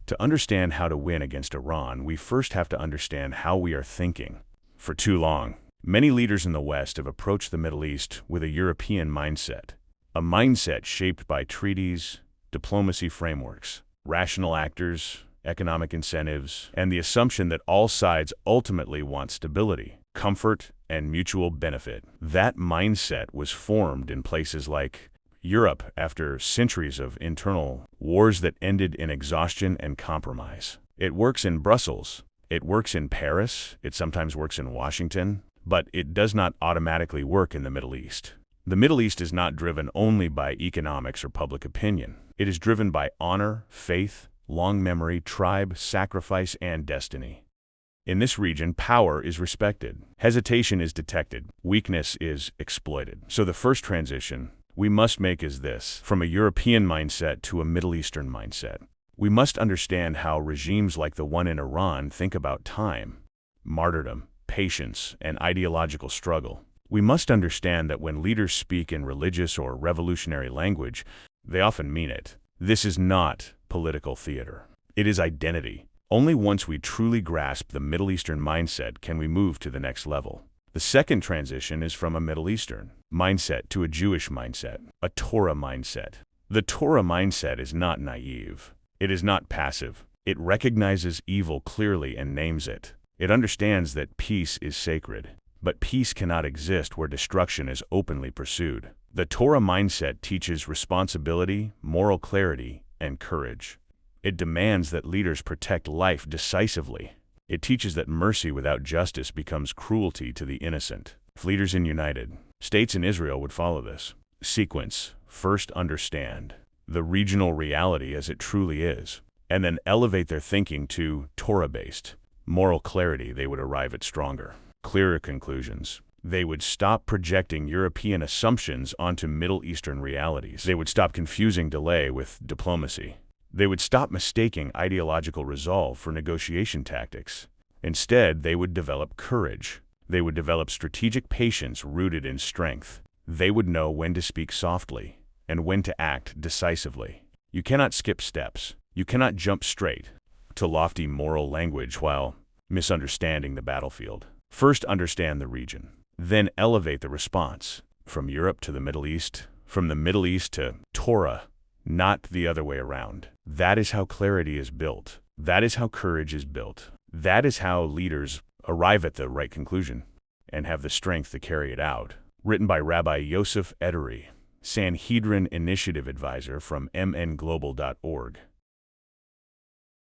To understand how to win against Iran, we first have to understand how we are thinking. For too long, many leaders in the West have approached the Middle East with a European mindset, a mindset shaped by treaties, diplomacy frameworks, rational actors, economic incentives, and the assumption that all sides ultimately want stability, comfort, and mutual benefit. That mindset was formed in places like Europe after centuries of internal wars that ended in exhaustion and compromise. It works in Brussels, it works in Paris, it sometimes works in Washington, but it does not automatically work in the Middle East. The Middle East is not driven only by economics or public opinion. It is driven by honor, faith, long memory, tribe, sacrifice, and destiny. In this region, power is respected, hesitation is detected, weakness is exploited. So the first transition we must make is this: from a European mindset to a Middle Eastern mindset. We must understand how regimes like the one in Iran think about time, martyrdom, patience, and ideological struggle. We must understand that when leaders speak in religious or revolutionary language, they often mean it. This is not political theater. It is identity. Only once we truly grasp the Middle Eastern mindset can we move to the next level. The second transition is from a Middle Eastern mindset to a Jewish mindset, a Torah mindset. The Torah mindset is not naive. It is not passive. It recognizes evil clearly and names it. It understands that peace is sacred, but peace cannot exist where destruction is openly pursued. The Torah mindset teaches responsibility, moral clarity, and courage. It demands that leaders protect life decisively. It teaches that mercy without justice becomes cruelty to the innocent. If leaders in United States and Israel would follow this sequence, first understand the regional reality as it truly is, and then elevate their thinking to Torah-based moral clarity, they would arrive at stronger, clearer conclusions. They would stop projecting European assumptions onto Middle Eastern realities. They would stop confusing delay with diplomacy. They would stop mistaking ideological resolve for negotiation tactics. Instead, they would develop courage. They would develop strategic patience rooted in strength. They would know when to speak softly and when to act decisively. You cannot skip steps. You cannot jump straight to lofty moral language while misunderstanding the battlefield. First, understand the region. Then elevate the response from Europe to the Middle East, from the Middle East to Torah, not the other way around. That is how clarity is built. That is how courage is built. That is how leaders arrive at the right conclusion and have the strength to carry it out. Written by Rabbi Yosef Ederi, Sanhedrin Initiative Advisor from mnglobal.org.